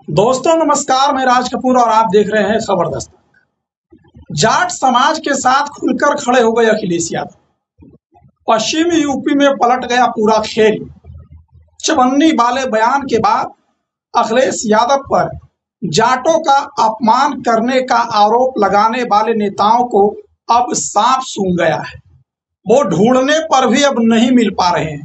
दोस्तों नमस्कार, मैं राज कपूर और आप देख रहे हैं खबरदस्त। जाट समाज के साथ खुलकर खड़े हो गए अखिलेश यादव। पश्चिमी यूपी में पलट गया पूरा खेल। चवन्नी वाले बयान के बाद अखिलेश यादव पर जाटों का अपमान करने का आरोप लगाने वाले नेताओं को अब सांप सूंघ गया है। वो ढूंढने पर भी अब नहीं मिल पा रहे हैं।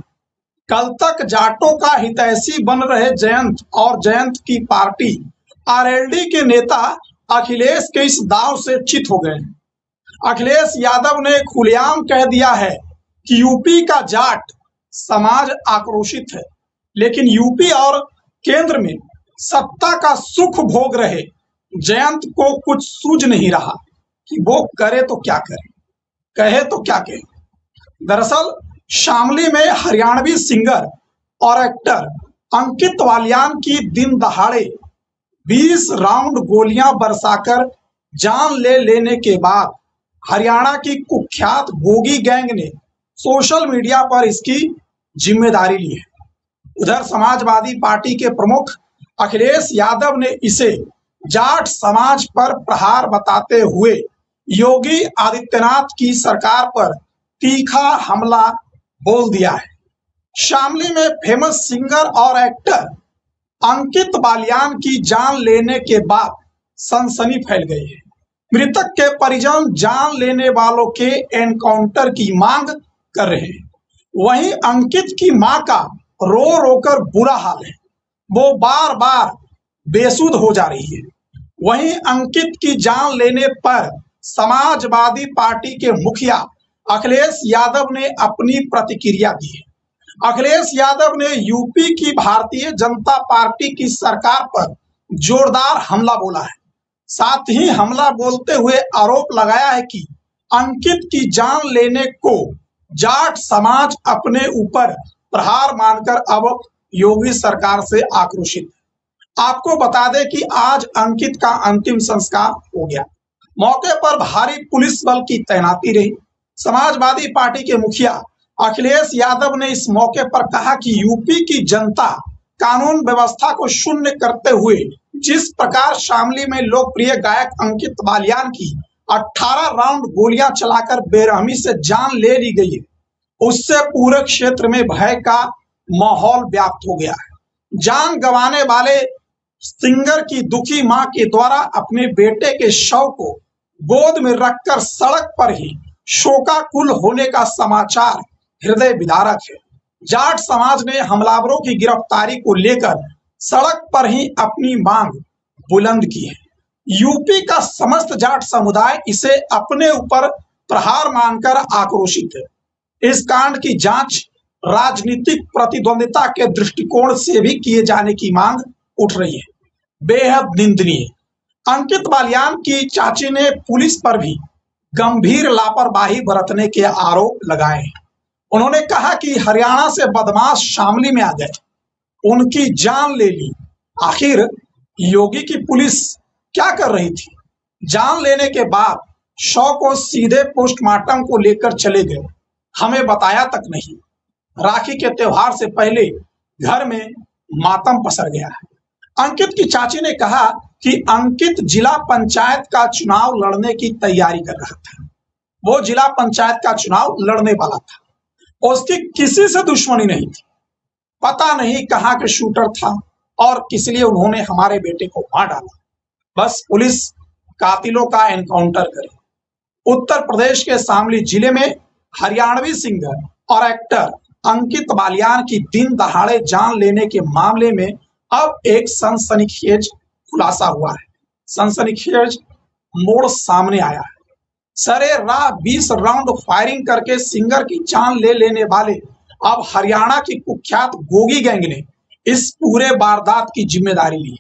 कल तक जाटों का हितैषी बन रहे जयंत और जयंत की पार्टी आरएलडी के नेता अखिलेश के इस दाव से चित हो गए हैं। अखिलेश यादव ने खुलेआम कह दिया है कि यूपी का जाट समाज आक्रोशित है, लेकिन यूपी और केंद्र में सत्ता का सुख भोग रहे जयंत को कुछ सूझ नहीं रहा कि वो करे तो क्या करे, कहे तो क्या कहे। दरअसल शामली में हरियाणवी सिंगर और एक्टर अंकित बालियान की दिन दहाड़े 20 राउंड गोलियां बरसाकर जान ले लेने के बाद हरियाणा की कुख्यात गोगी गैंग ने सोशल मीडिया पर इसकी जिम्मेदारी ली है। उधर समाजवादी पार्टी के प्रमुख अखिलेश यादव ने इसे जाट समाज पर प्रहार बताते हुए योगी आदित्यनाथ की सरकार पर तीखा हमला बोल दिया है। शामली में फेमस सिंगर और एक्टर अंकित बालियान की जान लेने के बाद सनसनी फैल गई है। मृतक के परिजन जान लेने वालों के एनकाउंटर की मांग कर रहे हैं। वहीं अंकित की मां का रो रोकर बुरा हाल है, वो बार बार बेसुध हो जा रही है। वहीं अंकित की जान लेने पर समाजवादी पार्टी के मुखिया अखिलेश यादव ने अपनी प्रतिक्रिया दी है। अखिलेश यादव ने यूपी की भारतीय जनता पार्टी की सरकार पर जोरदार हमला बोला है। साथ ही हमला बोलते हुए आरोप लगाया है कि अंकित की जान लेने को जाट समाज अपने ऊपर प्रहार मानकर अब योगी सरकार से आक्रोशित है। आपको बता दें कि आज अंकित का अंतिम संस्कार हो गया। मौके पर भारी पुलिस बल की तैनाती रही। समाजवादी पार्टी के मुखिया अखिलेश यादव ने इस मौके पर कहा कि यूपी की जनता कानून व्यवस्था को शून्य करते हुए जिस प्रकार शामली में लोकप्रिय गायक अंकित बालियान की 18 राउंड गोलियां चलाकर बेरहमी से जान ले ली गई है, उससे पूरे क्षेत्र में भय का माहौल व्याप्त हो गया है। जान गंवाने वाले सिंगर की दुखी मां के द्वारा अपने बेटे के शव को गोद में रखकर सड़क पर ही शोकाकुल होने का समाचार हृदय विदारक है। जाट समाज ने हमलावरों की गिरफ्तारी को लेकर सड़क पर ही अपनी मांग बुलंद की है। यूपी का समस्त जाट समुदाय इसे अपने ऊपर प्रहार मानकर आक्रोशित है। इस कांड की जांच राजनीतिक प्रतिद्वंदिता के दृष्टिकोण से भी किए जाने की मांग उठ रही है। बेहद निंदनीय। अंकित बालियान की चाची ने पुलिस पर भी गंभीर लापरवाही बरतने के आरोप लगाए हैं। उन्होंने कहा कि हरियाणा से बदमाश शामली में आ गए, उनकी जान ले ली। आखिर योगी की पुलिस क्या कर रही थी? जान लेने के बाद शव को सीधे पोस्टमार्टम को लेकर चले गए, हमें बताया तक नहीं। राखी के त्योहार से पहले घर में मातम पसर गया है। अंकित की चाची ने कहा कि अंकित जिला पंचायत का चुनाव लड़ने की तैयारी कर रहा था। वो जिला पंचायत का चुनाव लड़ने वाला था। उसकी किसी से दुश्मनी नहीं थी। पता नहीं कहां के शूटर था और किस लिए उन्होंने हमारे बेटे को मार डाला। बस पुलिस कातिलों का एनकाउंटर करे। उत्तर प्रदेश के शामली जिले में हरियाणवी सिंगर और एक्टर अंकित बालियान की दिन दहाड़े जान लेने के मामले में अब एक सनसनीखेज खुलासा हुआ है। सनसनीखेज मोड़ सामने आया है। सरेराह 20 राउंड फायरिंग करके सिंगर की जान ले लेने वाले अब हरियाणा की कुख्यात गोगी गैंग ने इस पूरे वारदात की जिम्मेदारी ली है।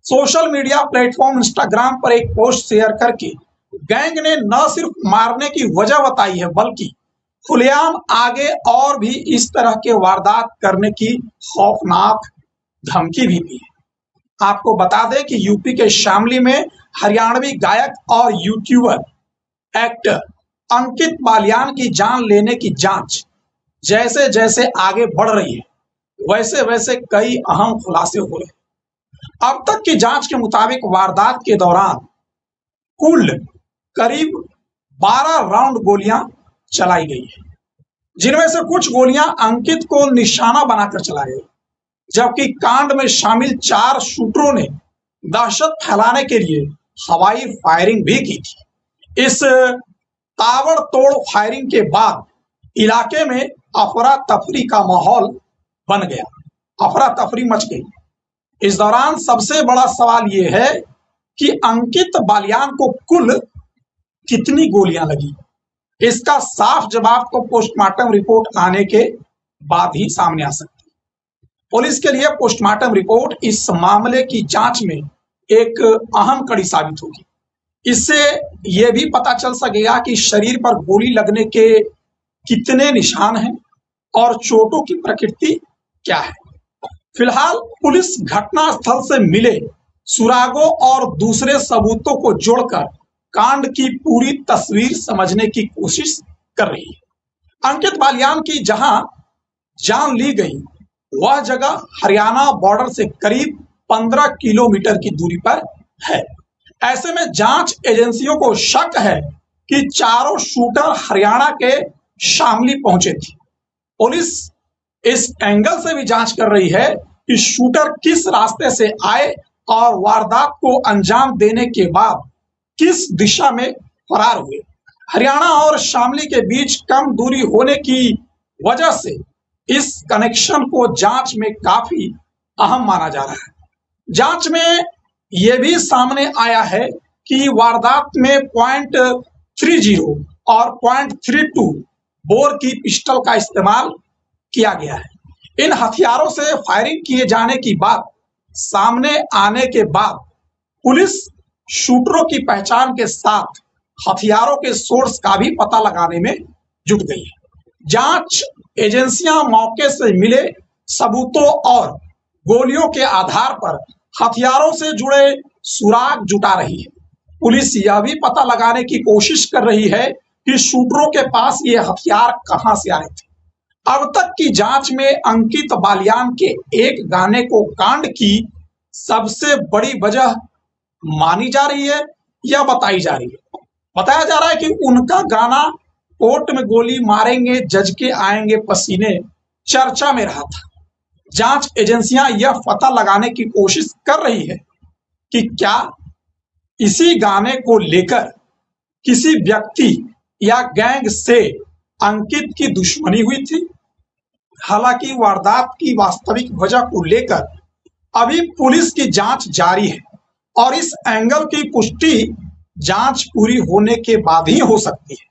सोशल मीडिया प्लेटफॉर्म इंस्टाग्राम पर एक पोस्ट शेयर करके गैंग ने न सिर्फ मारने की वजह बताई है, बल्कि खुलेआम आगे और भी इस तरह के वारदात करने की खौफनाक धमकी भी दी है। आपको बता दें कि यूपी के शामली में हरियाणवी गायक और यूट्यूबर एक्टर अंकित बालियान की जान लेने की जांच जैसे जैसे आगे बढ़ रही है, वैसे वैसे कई अहम खुलासे हो रहे हैं। अब तक की जांच के मुताबिक वारदात के दौरान कुल करीब 12 राउंड गोलियां चलाई गई है, जिनमें से कुछ गोलियां अंकित को निशाना बनाकर चलाई गई, जबकि कांड में शामिल 4 शूटरों ने दहशत फैलाने के लिए हवाई फायरिंग भी की थी। इस ताबड़तोड़ फायरिंग के बाद इलाके में अफरा तफरी का माहौल बन गया, अफरा तफरी मच गई। इस दौरान सबसे बड़ा सवाल यह है कि अंकित बालियान को कुल कितनी गोलियां लगी। इसका साफ जवाब तो पोस्टमार्टम रिपोर्ट आने के बाद ही सामने आ सकती है। पुलिस के लिए पोस्टमार्टम रिपोर्ट इस मामले की जांच में एक अहम कड़ी साबित होगी। इससे यह भी पता चल सकेगा कि शरीर पर गोली लगने के कितने निशान हैं और चोटों की प्रकृति क्या है। फिलहाल पुलिस घटनास्थल से मिले सुरागों और दूसरे सबूतों को जोड़कर कांड की पूरी तस्वीर समझने की कोशिश कर रही है। अंकित बालियान की जहां जान ली गई वह जगह हरियाणा बॉर्डर से करीब 15 किलोमीटर की दूरी पर है। ऐसे में जांच एजेंसियों को शक है कि चारों शूटर हरियाणा के शामली पहुंचे थे। पुलिस इस एंगल से भी जांच कर रही है कि शूटर किस रास्ते से आए और वारदात को अंजाम देने के बाद किस दिशा में फरार हुए। हरियाणा और शामली के बीच कम दूरी होने की वजह से इस कनेक्शन को जांच में काफी अहम माना जा रहा है। जांच में यह भी सामने आया है कि वारदात में .30 और .32 बोर की पिस्टल का इस्तेमाल किया गया है। इन हथियारों से फायरिंग किए जाने की बात सामने आने के बाद पुलिस शूटरों की पहचान के साथ हथियारों के सोर्स का भी पता लगाने में जुट गई है। जांच एजेंसियां मौके से मिले सबूतों और गोलियों के आधार पर हथियारों से जुड़े सुराग जुटा रही है। पुलिस यह भी पता लगाने की कोशिश कर रही है कि शूटरों के पास ये हथियार कहां से आए थे। अब तक की जांच में अंकित बालियान के एक गाने को कांड की सबसे बड़ी वजह मानी जा रही है या बताई जा रही है। बताया जा रहा है कि उनका गाना कोर्ट में गोली मारेंगे जज के आएंगे पसीने चर्चा में रहा था। जांच एजेंसियां यह पता लगाने की कोशिश कर रही है कि क्या इसी गाने को लेकर किसी व्यक्ति या गैंग से अंकित की दुश्मनी हुई थी। हालांकि वारदात की वास्तविक वजह को लेकर अभी पुलिस की जांच जारी है और इस एंगल की पुष्टि जांच पूरी होने के बाद ही हो सकती है।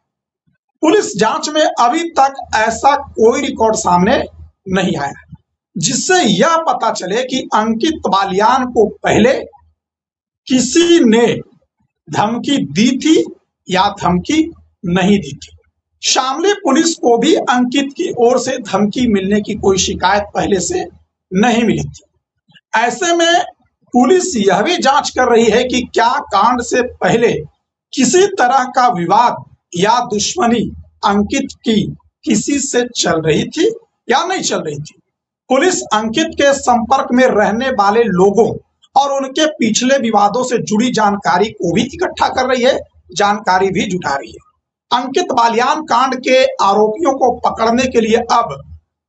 पुलिस जांच में अभी तक ऐसा कोई रिकॉर्ड सामने नहीं आया जिससे यह पता चले कि अंकित बालियान को पहले किसी ने धमकी दी थी या धमकी नहीं दी थी। शामली पुलिस को भी अंकित की ओर से धमकी मिलने की कोई शिकायत पहले से नहीं मिली थी। ऐसे में पुलिस यह भी जांच कर रही है कि क्या कांड से पहले किसी तरह का विवाद या दुश्मनी अंकित की किसी से चल रही थी या नहीं चल रही थी। पुलिस अंकित के संपर्क में रहने वाले लोगों और उनके पिछले विवादों से जुड़ी जानकारी को भी इकट्ठा कर रही है, जानकारी भी जुटा रही है। अंकित बालियान कांड के आरोपियों को पकड़ने के लिए अब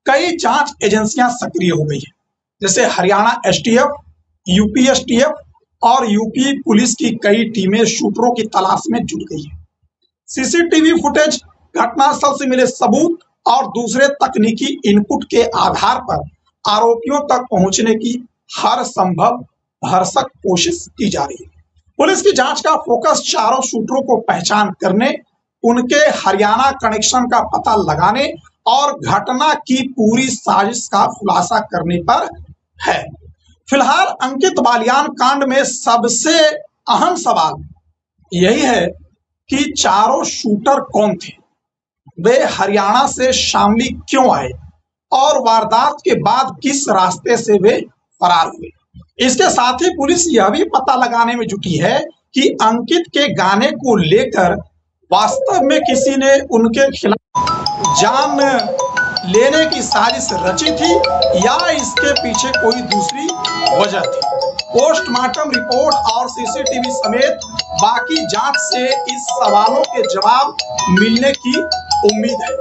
कई जांच एजेंसियां सक्रिय हो गई हैं, जैसे हरियाणा एसटीएफ, यूपी एसटीएफ और यूपी पुलिस की कई टीमें शूटरों की तलाश में जुट गई है। सीसीटीवी फुटेज, घटनास्थल से मिले सबूत और दूसरे तकनीकी इनपुट के आधार पर आरोपियों तक पहुंचने की हर संभव भरसक कोशिश की जा रही है। पुलिस की जांच का फोकस चारों शूटरों को पहचान करने, उनके हरियाणा कनेक्शन का पता लगाने और घटना की पूरी साजिश का खुलासा करने पर है। फिलहाल अंकित बालियान कांड में सबसे अहम सवाल यही है कि चारों शूटर कौन थे, वे हरियाणा से शामली क्यों आए और वारदात के बाद किस रास्ते से वे फरार हुए। इसके साथ ही पुलिस यह भी पता लगाने में जुटी है कि अंकित के गाने को लेकर वास्तव में किसी ने उनके खिलाफ जान लेने की साजिश रची थी या इसके पीछे कोई दूसरी वजह थी। पोस्टमार्टम रिपोर्ट और सीसीटीवी समेत बाकी जांच से इस सवालों के जवाब मिलने की उम्मीद है।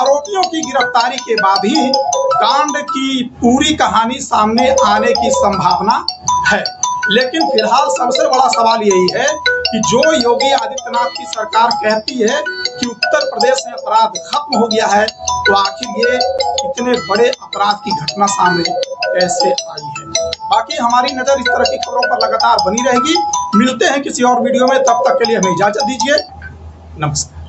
आरोपियों की गिरफ्तारी के बाद ही कांड की पूरी कहानी सामने आने की संभावना है। लेकिन फिलहाल सबसे बड़ा सवाल यही है कि जो योगी आदित्यनाथ की सरकार कहती है कि उत्तर प्रदेश में अपराध खत्म हो गया है, तो आखिर ये इतने बड़े अपराध की घटना सामने कैसे आई है। बाकी हमारी नजर इस तरह की खबरों पर लगातार बनी रहेगी। मिलते हैं किसी और वीडियो में, तब तक के लिए हमें इजाजत दीजिए। नमस्कार।